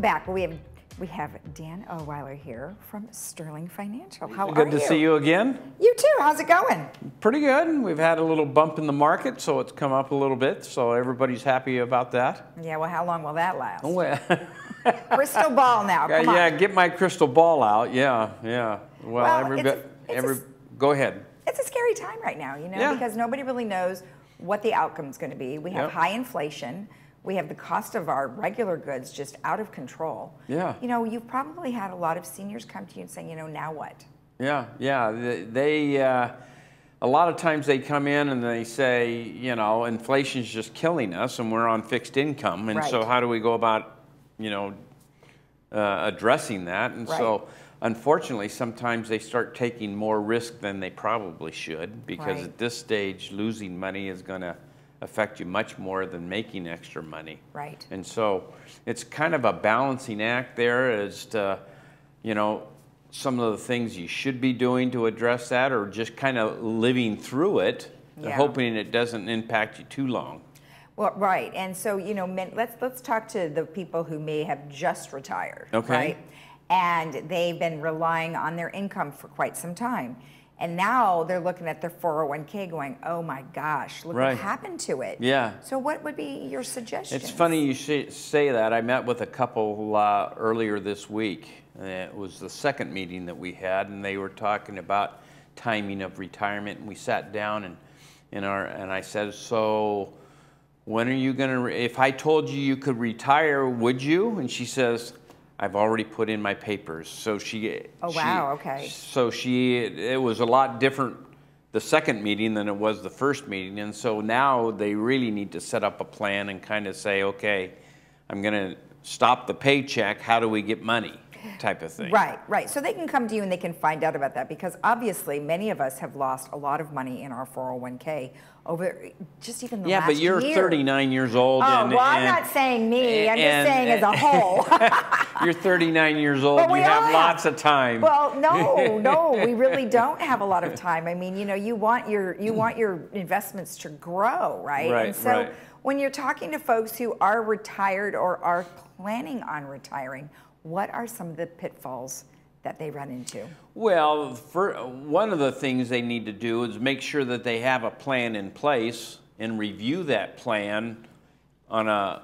welcome back. We have Dan Oweiler here from Sterling Financial. How are you? Good to see you again. You too. How's it going? Pretty good. We've had a little bump in the market, so it's come up a little bit. So everybody's happy about that. Yeah. Well, how long will that last? Well, Crystal ball now. Come on. Yeah, get my crystal ball out. Yeah, yeah. Well, go ahead. It's a scary time right now, because nobody really knows what the outcome is going to be. We have high inflation. We have the cost of our regular goods just out of control. Yeah. You've probably had a lot of seniors come to you and saying, now what? Yeah, yeah. A lot of times they come in and they say, inflation's just killing us and we're on fixed income. And so how do we go about, addressing that? And so unfortunately, sometimes they start taking more risk than they probably should, because at this stage, losing money is going to affect you much more than making extra money. Right. And so it's kind of a balancing act there as to, some of the things you should be doing to address that, or just kind of living through it, hoping it doesn't impact you too long. Well, right. And so, let's talk to the people who may have just retired. Okay. Right? And they've been relying on their income for quite some time. And now they're looking at their 401k going, oh my gosh, look what happened to it. Yeah. So what would be your suggestion? It's funny you say that. I met with a couple earlier this week. It was the second meeting that we had, and they were talking about timing of retirement. And we sat down and I said, so when are you going to, if I told you could retire, would you? And she says, I've already put in my papers. So wow, okay. So it was a lot different the second meeting than it was the first meeting. And so now they really need to set up a plan and kind of say, okay, I'm going to stop the paycheck. How do we get money? Type of thing. Right, right. So they can come to you and they can find out about that, because obviously many of us have lost a lot of money in our 401k over just even the last year. Yeah, but you're 39 years old. I'm not saying me. I'm just saying as a whole. You're 39 years old. You have lots of time. Well, no, we really don't have a lot of time. I mean, you want your investments to grow, right? Right, and so when you're talking to folks who are retired or are planning on retiring, what are some of the pitfalls that they run into? Well, one of the things they need to do is make sure that they have a plan in place and review that plan on a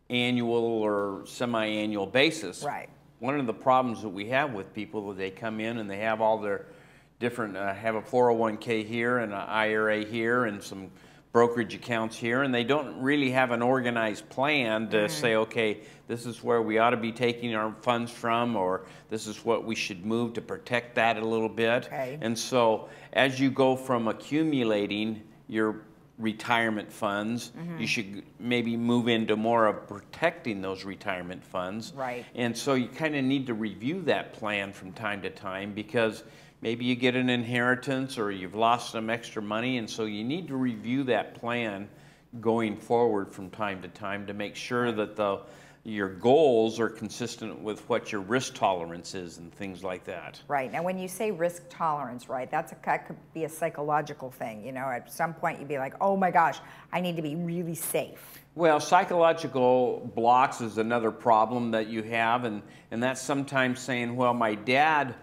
annual or semi-annual basis. Right. One of the problems that we have with people is they come in and they have all their different, have a 401k here and an IRA here and some brokerage accounts here, and they don't really have an organized plan to say, okay, this is where we ought to be taking our funds from, or this is what we should move to protect that a little bit. Okay. And so as you go from accumulating your retirement funds, you should maybe move into more of protecting those retirement funds. Right. And so you kind of need to review that plan from time to time, because maybe you get an inheritance or you've lost some extra money, and so you need to review that plan going forward from time to time to make sure that your goals are consistent with what your risk tolerance is and things like that. Right. Now, when you say risk tolerance, right, that could be a psychological thing. At some point you'd be like, oh my gosh, I need to be really safe. Well, psychological blocks is another problem that you have, and that's sometimes saying, well, my dad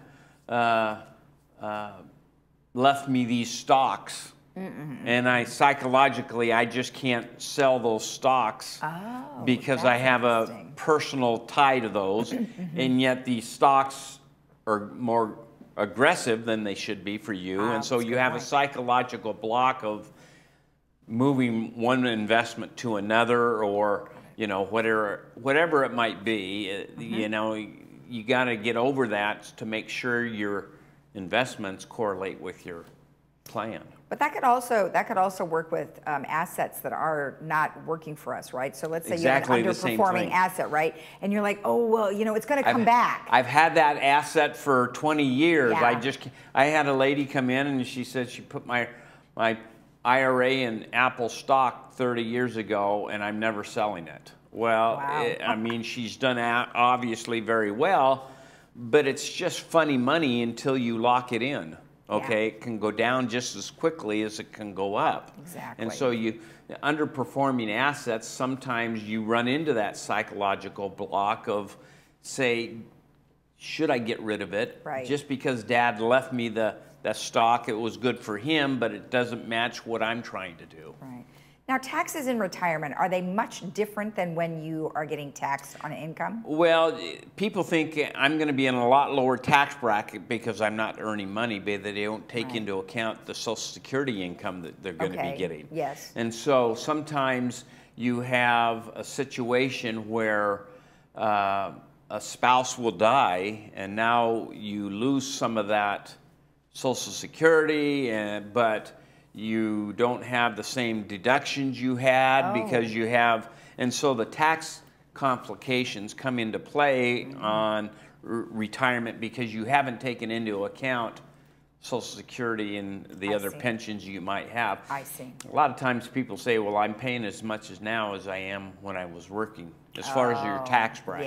left me these stocks, and I just can't sell those stocks because I have a personal tie to those, and yet these stocks are more aggressive than they should be for you, and so you have a psychological block of moving one investment to another, or whatever it might be. You got to get over that to make sure your investments correlate with your plan. But that could also work with assets that are not working for us, right? So let's say you have an underperforming asset, right? And you're like, oh well, it's going to come back. I've had that asset for 20 years. Yeah. I had a lady come in and she said she put my IRA in Apple stock 30 years ago, and I'm never selling it. Well, I mean, she's done obviously very well, but it's just funny money until you lock it in. Okay, it can go down just as quickly as it can go up. Exactly. And so underperforming assets, sometimes you run into that psychological block of, say, should I get rid of it? Right. Just because Dad left me the stock, it was good for him, but it doesn't match what I'm trying to do. Right. Now, taxes in retirement, are they much different than when you are getting taxed on income? Well, people think I'm going to be in a lot lower tax bracket because I'm not earning money, but they don't take into account the Social Security income that they're going to be getting. Yes. And so sometimes you have a situation where a spouse will die, and now you lose some of that Social Security, but you don't have the same deductions you had because you have, and so the tax complications come into play on retirement because you haven't taken into account Social Security and the other pensions you might have. I see. A lot of times people say, well, I'm paying as much as now as I am when I was working, as far as your tax bracket.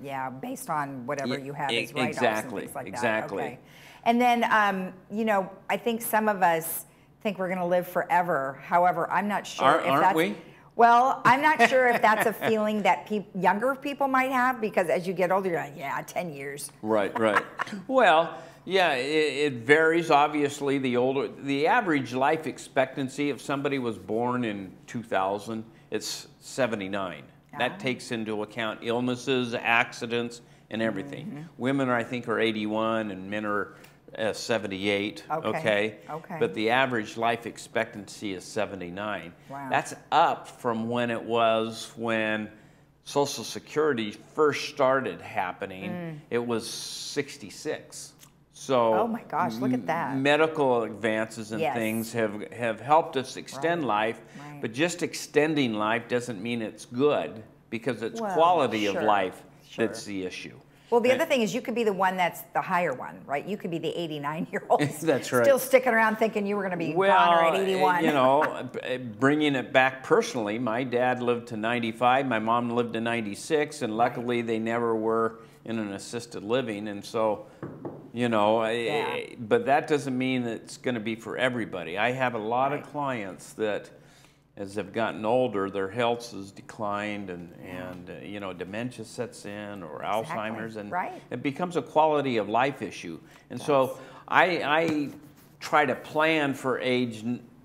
Yeah, based on whatever you have as write-offs and things like that. Exactly. Okay. And then, you know, I think some of us think we're going to live forever. However, I'm not sure if aren't we? Well, I'm not sure if that's a feeling that younger people might have, because as you get older, you're like, yeah, 10 years. Right. Well, yeah, it varies. Obviously, the average life expectancy, if somebody was born in 2000, it's 79. That takes into account illnesses, accidents, and everything. Women, I think, are 81, and men are 78. Okay. But the average life expectancy is 79. Wow. That's up from when it was when Social Security first started happening. It was 66. So, oh my gosh, look at that. Medical advances and things have helped us extend life, but just extending life doesn't mean it's good, because it's quality of life that's the issue. Well, the other thing is you could be the one that's the higher one, right? You could be the 89-year-old. That's right. Still sticking around thinking you were going to be gone at 81. You know, bringing it back personally, my dad lived to 95, my mom lived to 96, and luckily they never were in an assisted living. And so, you know, but that doesn't mean that it's going to be for everybody. I have a lot of clients that, as they've gotten older, their health has declined, and you know, dementia sets in, or Alzheimer's, and it becomes a quality of life issue. And so I try to plan for age,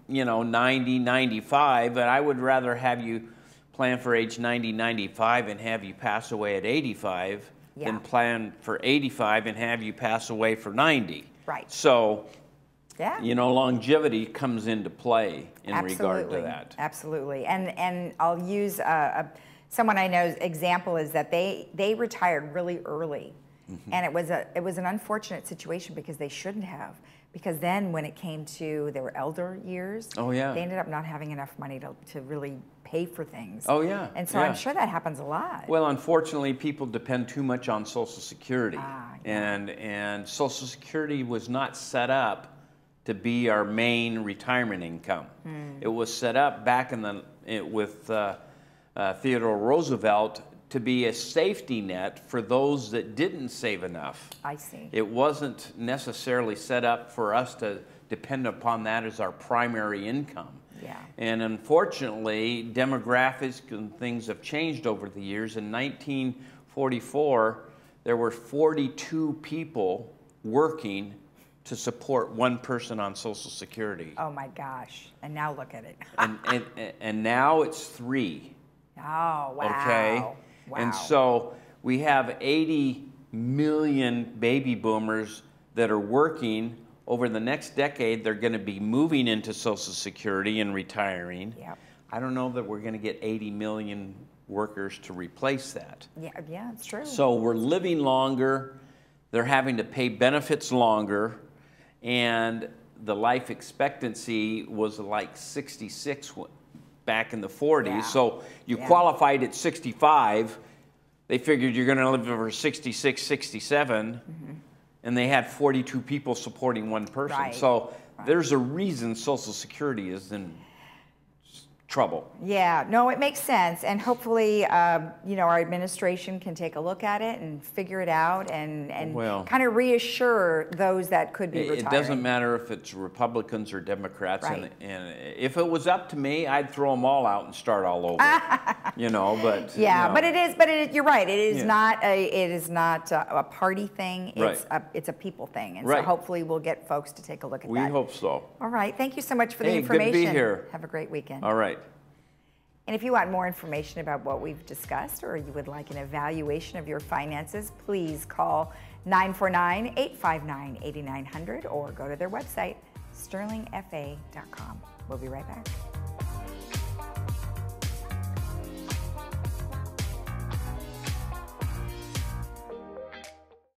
you know, 90, 95, but I would rather have you plan for age 90, 95 and have you pass away at 85 than plan for 85 and have you pass away for 90. Right. So, you know, longevity comes into play in regard to that. Absolutely. And I'll use someone I know's example is that they retired really early. And it was an unfortunate situation because they shouldn't have. Because then when it came to their elder years, they ended up not having enough money to really pay for things. And so I'm sure that happens a lot. Well, unfortunately, people depend too much on Social Security. And Social Security was not set up to be our main retirement income. It was set up back in with Theodore Roosevelt to be a safety net for those that didn't save enough. I see. It wasn't necessarily set up for us to depend upon that as our primary income. And unfortunately, demographics and things have changed over the years. In 1944, there were 42 people working to support one person on Social Security. Oh my gosh. And now look at it. and now it's 3. Oh, wow. Okay? Wow. And so we have 80 million baby boomers that are working. Over the next decade, they're going to be moving into Social Security and retiring. I don't know that we're going to get 80 million workers to replace that. Yeah, it's true. So we're living longer. They're having to pay benefits longer. And the life expectancy was like 66 back in the 40s. So you qualified at 65. They figured you're going to live over 66, 67. And they had 42 people supporting one person. So there's a reason Social Security is in trouble. Yeah, no, it makes sense, and hopefully, you know, our administration can take a look at it and figure it out, and Well, kind of reassure those that could be retiring. It doesn't matter if it's Republicans or Democrats, Right. and if it was up to me, I'd throw them all out and start all over. You know, but Yeah, no. but it is. But you're right. It is Yeah. not a. It is not a party thing. It's Right. it's a people thing, and Right. so hopefully we'll get folks to take a look at We that. hope so. All right. Thank you so much for the Hey, good to information. be here. Have a great weekend. All right. And if you want more information about what we've discussed, or you would like an evaluation of your finances, please call 949-859-8900 or go to their website, sterlingfa.com. We'll be right back.